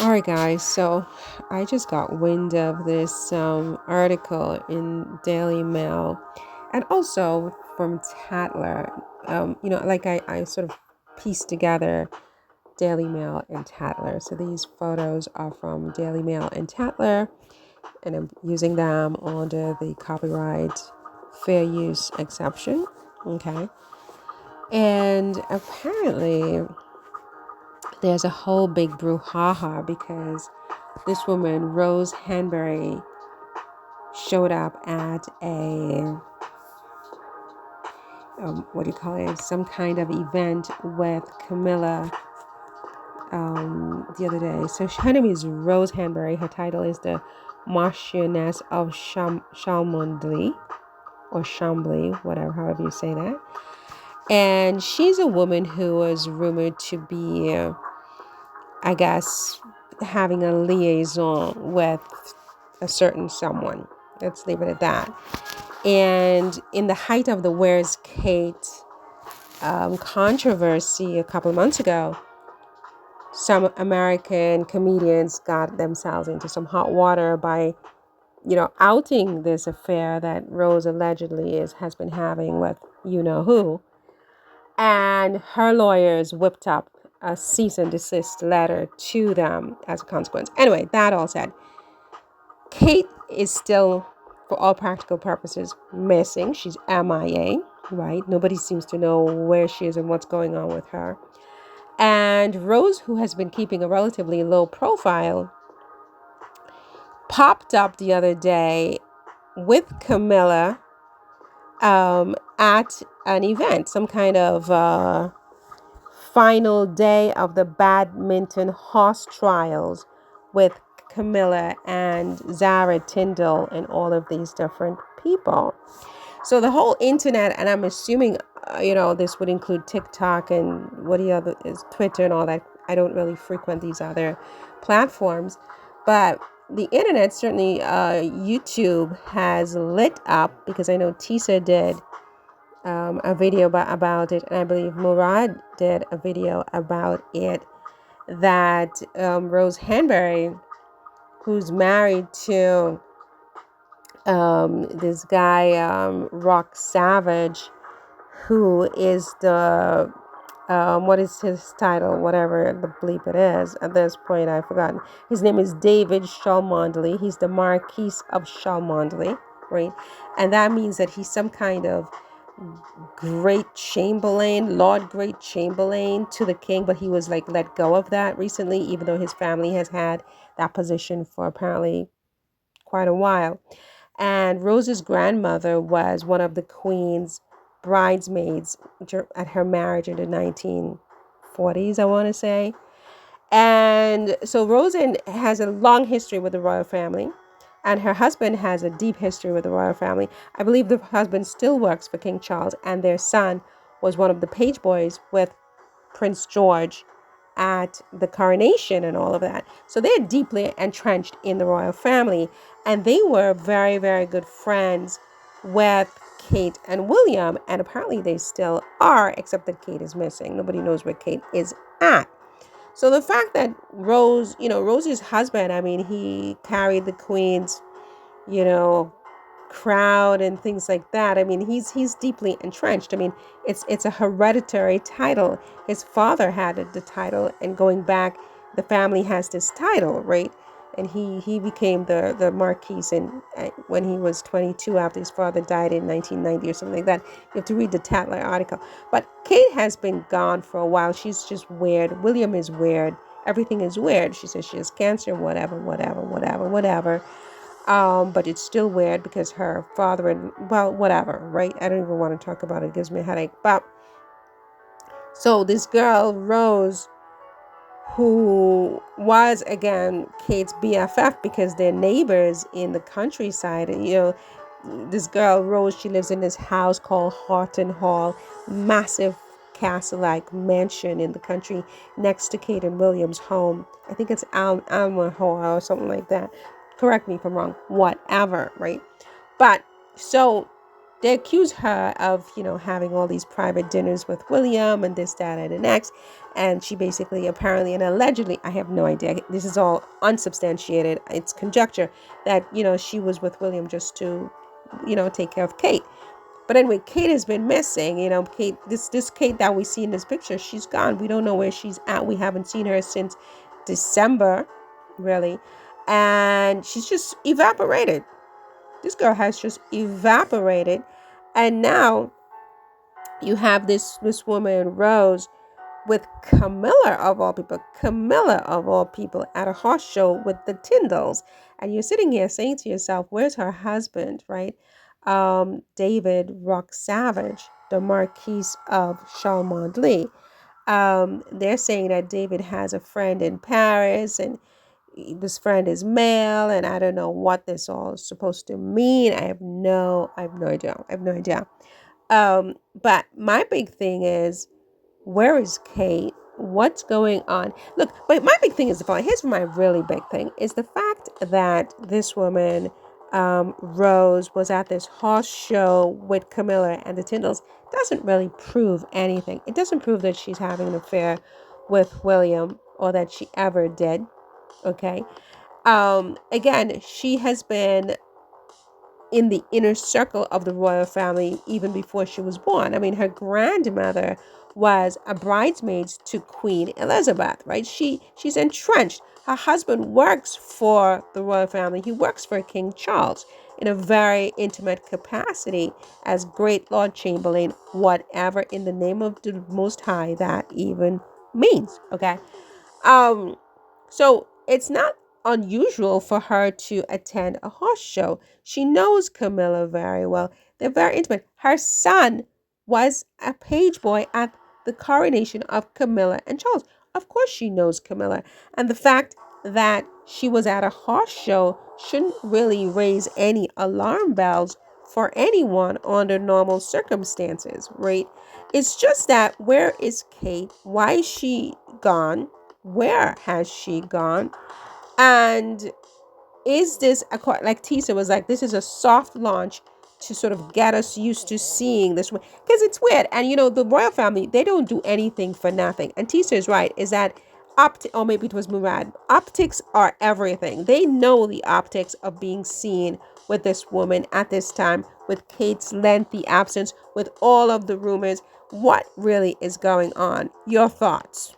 All right, guys. So I just got wind of this article in Daily Mail and also from Tatler. I sort of pieced together Daily Mail and Tatler. So these photos are from Daily Mail and Tatler, and I'm using them under the copyright fair use exception. Okay. And apparently, there's a whole big brouhaha because this woman, Rose Hanbury, showed up at a, what do you call it, some kind of event with Camilla the other day. So her name is Rose Hanbury. Her title is the Marchioness of Chalmondley, or Chambly, whatever, however you say that. And she's a woman who was rumored to be, I guess, having a liaison with a certain someone. Let's leave it at that. And in the height of the Where's Kate controversy a couple of months ago, some American comedians got themselves into some hot water by, outing this affair that Rose allegedly has been having with you know who. And her lawyers whipped up a cease and desist letter to them as a consequence. Anyway, that all said, Kate is still, for all practical purposes, missing. She's MIA, right? Nobody seems to know where she is and what's going on with her. And Rose, who has been keeping a relatively low profile, popped up the other day with Camilla at an event, some kind of final day of the badminton horse trials with Camilla and Zara Tindall and all of these different people. So the whole internet, and I'm assuming, this would include TikTok and what the other is Twitter and all that. I don't really frequent these other platforms, but the internet, certainly YouTube, has lit up because I know Tisa did a video about it, and I believe Murad did a video about it, that Rose Hanbury, who's married to this guy, Rock Savage, who is the, what is his title? Whatever the bleep it is. At this point, I've forgotten. His name is David Chalmondley. He's the Marquis of Chalmondley, right? And that means that he's some kind of great chamberlain, Lord Great Chamberlain to the king, but he was like let go of that recently, even though his family has had that position for apparently quite a while. And Rose's grandmother was one of the queen's bridesmaids at her marriage in the 1940s, I want to say. And so Rosen has a long history with the royal family, and her husband has a deep history with the royal family. I believe the husband still works for King Charles, and their son was one of the page boys with Prince George at the coronation and all of that. So they're deeply entrenched in the royal family, and they were very, very good friends with Kate and William, and apparently they still are, except that Kate is missing. Nobody knows where Kate is at. So the fact that Rose's husband, I mean, he carried the queen's, crown and things like that. I mean, he's deeply entrenched. I mean, it's a hereditary title. His father had the title, and going back, the family has this title, right? And he became the Marquis when he was 22 after his father died in 1990 or something like that. You have to read the Tatler article. But Kate has been gone for a while. She's just weird. William is weird. Everything is weird. She says she has cancer, whatever. But it's still weird because her father whatever, right? I don't even want to talk about it. It gives me a headache. But so this girl, Rose, who was again Kate's BFF because they're neighbors in the countryside. And, this girl, Rose, she lives in this house called Horton Hall, massive castle-like mansion in the country next to Kate and William's home. I think it's Alma Hall or something like that. Correct me if I'm wrong. Whatever, right? But so they accuse her of, having all these private dinners with William and this, that, and the next. And she basically, apparently, and allegedly, I have no idea. This is all unsubstantiated. It's conjecture that, she was with William just to, take care of Kate. But anyway, Kate has been missing. Kate, this Kate that we see in this picture, she's gone. We don't know where she's at. We haven't seen her since December, really. And she's just evaporated. This girl has just evaporated. And now you have this woman, Rose, with Camilla of all people, at a horse show with the Tindalls. And you're sitting here saying to yourself, where's her husband, right? David Rock Savage, the Marquis of Cholmondeley. They're saying that David has a friend in Paris, and this friend is male, and I don't know what this all is supposed to mean. I have no idea. But my big thing is, where is Kate? What's going on? Look, but my big thing is the following. Here's my really big thing is the fact that this woman, Rose, was at this horse show with Camilla and the Tindalls doesn't really prove anything. It doesn't prove that she's having an affair with William or that she ever did. Okay. Again, she has been in the inner circle of the royal family even before she was born. I mean, her grandmother was a bridesmaid to Queen Elizabeth, right? She's entrenched. Her husband works for the royal family. He works for King Charles in a very intimate capacity as Great Lord Chamberlain, whatever in the name of the Most High that even means, okay? So it's not unusual for her to attend a horse show. She knows Camilla very well. They're very intimate. Her son was a page boy at the coronation of Camilla and Charles. Of course she knows Camilla. And the fact that she was at a horse show shouldn't really raise any alarm bells for anyone under normal circumstances, right? It's just that, where is Kate? Why is she gone? Where has she gone? And is this, like Tisa was like, this is a soft launch to sort of get us used to seeing this? Because it's weird. And, the royal family, they don't do anything for nothing. And Tisa is right, is that or maybe it was Murad, optics are everything. They know the optics of being seen with this woman at this time, with Kate's lengthy absence, with all of the rumors. What really is going on? Your thoughts?